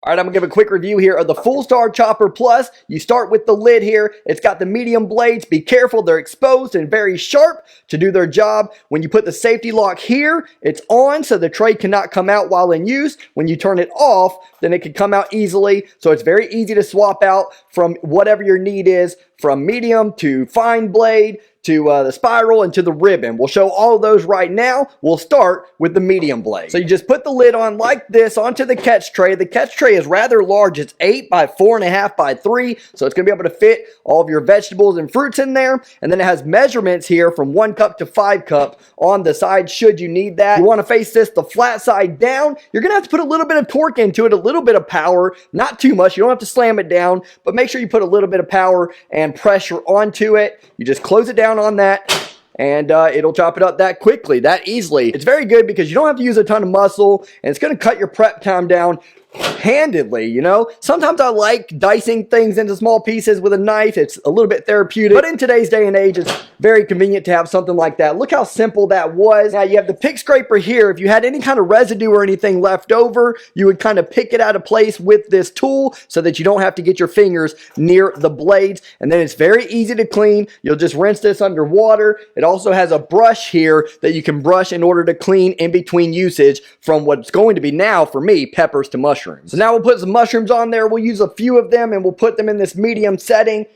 All right, I'm gonna give a quick review here of the Fullstar Chopper Plus. You start with the lid here. It's got the medium blades. Be careful, they're exposed and very sharp to do their job. When you put the safety lock here, it's on so the tray cannot come out while in use. When you turn it off, then it can come out easily. So it's very easy to swap out from whatever your need is, from medium to fine blade, to the spiral, and to the ribbon. We'll show all of those right now. We'll start with the medium blade. So you just put the lid on like this onto the catch tray. The catch tray is rather large. It's 8 by 4.5 by 3, so it's gonna be able to fit all of your vegetables and fruits in there. And then it has measurements here from 1 cup to 5 cup on the side should you need that. You wanna face this the flat side down. You're gonna have to put a little bit of torque into it, a little bit of power, not too much. You don't have to slam it down, but make sure you put a little bit of power and pressure onto it. You just close it down on that, and it'll chop it up that quickly, that easily. It's very good because you don't have to use a ton of muscle, and it's going to cut your prep time down handedly, you know. Sometimes I like dicing things into small pieces with a knife. It's a little bit therapeutic, but in today's day and age, it's very convenient to have something like that. Look how simple that was. Now you have the pick scraper here. If you had any kind of residue or anything left over, you would kind of pick it out of place with this tool so that you don't have to get your fingers near the blades. And then it's very easy to clean. You'll just rinse this under water. It also has a brush here that you can brush in order to clean in between usage from what's going to be now, for me, peppers to mushrooms. So now we'll put some mushrooms on there. We'll use a few of them and we'll put them in this medium setting.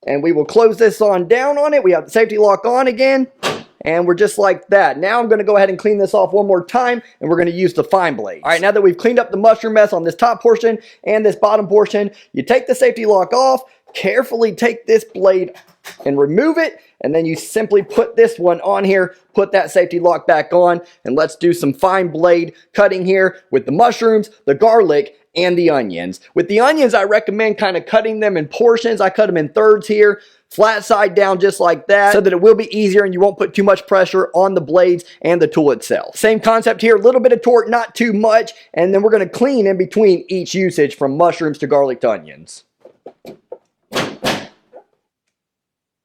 And we will close this on down on it. We have the safety lock on again. And we're just like that. Now I'm going to go ahead and clean this off one more time, and we're going to use the fine blades. All right, now that we've cleaned up the mushroom mess on this top portion and this bottom portion, you take the safety lock off, carefully take this blade and remove it, and then you simply put this one on here, put that safety lock back on, and let's do some fine blade cutting here with the mushrooms, the garlic, and the onions. With the onions, I recommend kind of cutting them in portions. I cut them in thirds here, flat side down just like that, so that it will be easier and you won't put too much pressure on the blades and the tool itself. Same concept here, a little bit of torque, not too much, and then we're going to clean in between each usage from mushrooms to garlic to onions.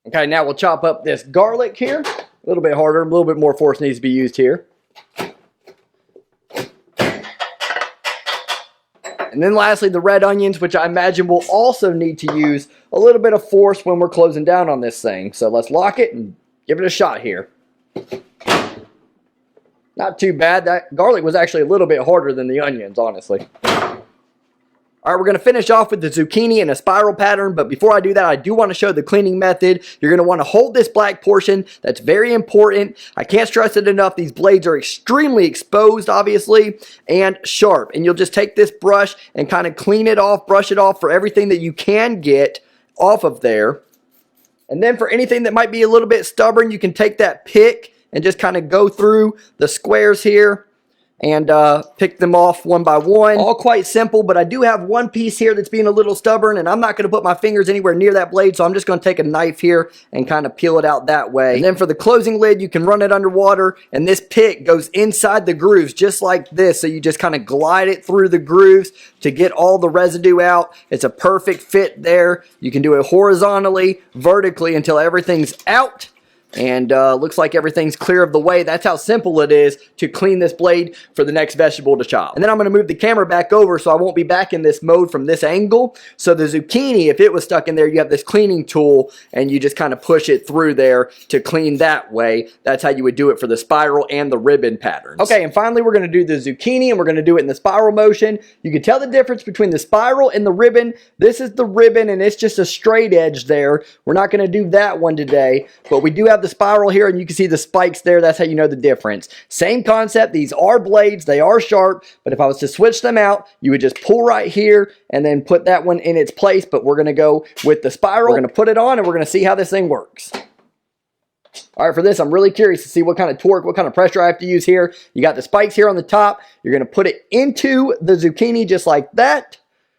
Okay, now we'll chop up this garlic here. A little bit harder, a little bit more force needs to be used here. And then lastly, the red onions, which I imagine will also need to use a little bit of force when we're closing down on this thing. So let's lock it and give it a shot here. Not too bad. That garlic was actually a little bit harder than the onions, honestly. All right, we're going to finish off with the zucchini in a spiral pattern, but before I do that, I do want to show the cleaning method. You're going to want to hold this black portion. That's very important. I can't stress it enough. These blades are extremely exposed, obviously, and sharp. And you'll just take this brush and kind of clean it off, brush it off for everything that you can get off of there. And then for anything that might be a little bit stubborn, you can take that pick and just kind of go through the squares here and pick them off one by one. All quite simple, but I do have one piece here that's being a little stubborn, and I'm not going to put my fingers anywhere near that blade, so I'm just going to take a knife here and kind of peel it out that way. And then for the closing lid, you can run it underwater, and this pick goes inside the grooves just like this, so you just kind of glide it through the grooves to get all the residue out. It's a perfect fit there. You can do it horizontally, vertically until everything's out. And looks like everything's clear of the way. That's how simple it is to clean this blade for the next vegetable to chop. And then I'm going to move the camera back over so I won't be back in this mode from this angle. So the zucchini, if it was stuck in there, you have this cleaning tool and you just kind of push it through there to clean that way. That's how you would do it for the spiral and the ribbon patterns. Okay, and finally we're going to do the zucchini, and we're going to do it in the spiral motion. You can tell the difference between the spiral and the ribbon. This is the ribbon and it's just a straight edge there. We're not going to do that one today, but we do have the spiral here, and you can see the spikes there. That's how you know the difference. Same concept. These are blades. They are sharp, but if I was to switch them out, you would just pull right here and then put that one in its place, but we're going to go with the spiral. We're going to put it on, and we're going to see how this thing works. All right, for this, I'm really curious to see what kind of torque, what kind of pressure I have to use here. You got the spikes here on the top. You're going to put it into the zucchini just like that,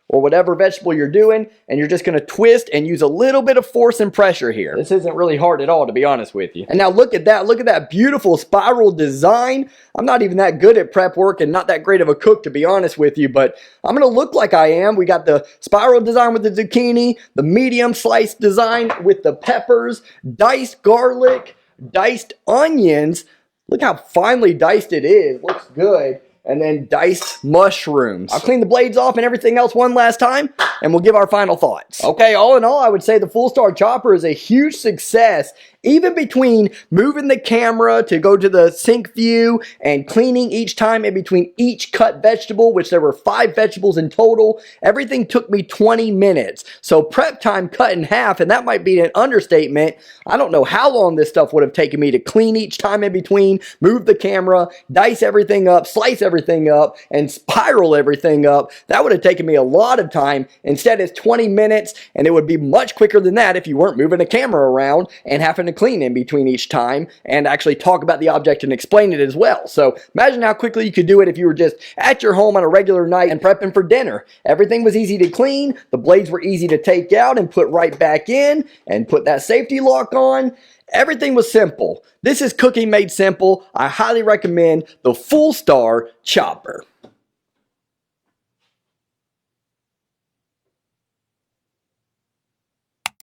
or whatever vegetable you're doing, and you're just going to twist and use a little bit of force and pressure here. This isn't really hard at all, to be honest with you. And now look at that beautiful spiral design. I'm not even that good at prep work and not that great of a cook, to be honest with you, but I'm going to look like I am. We got the spiral design with the zucchini, the medium slice design with the peppers, diced garlic, diced onions. Look how finely diced it is. Looks good. and then diced mushrooms. I'll clean the blades off and everything else one last time, and we'll give our final thoughts. Okay, all in all, I would say the Fullstar chopper is a huge success. Even between moving the camera to go to the sink view and cleaning each time in between each cut vegetable, which there were 5 vegetables in total, everything took me 20 minutes. So prep time cut in half, and that might be an understatement. I don't know how long this stuff would have taken me to clean each time in between, move the camera, dice everything up, slice everything up, and spiral everything up. That would have taken me a lot of time. Instead, it's 20 minutes, and it would be much quicker than that if you weren't moving the camera around and having to clean in between each time and actually talk about the object and explain it as well. So imagine how quickly you could do it if you were just at your home on a regular night and prepping for dinner. Everything was easy to clean, the blades were easy to take out and put right back in and put that safety lock on. Everything was simple. This is cooking made simple. I highly recommend the Fullstar chopper.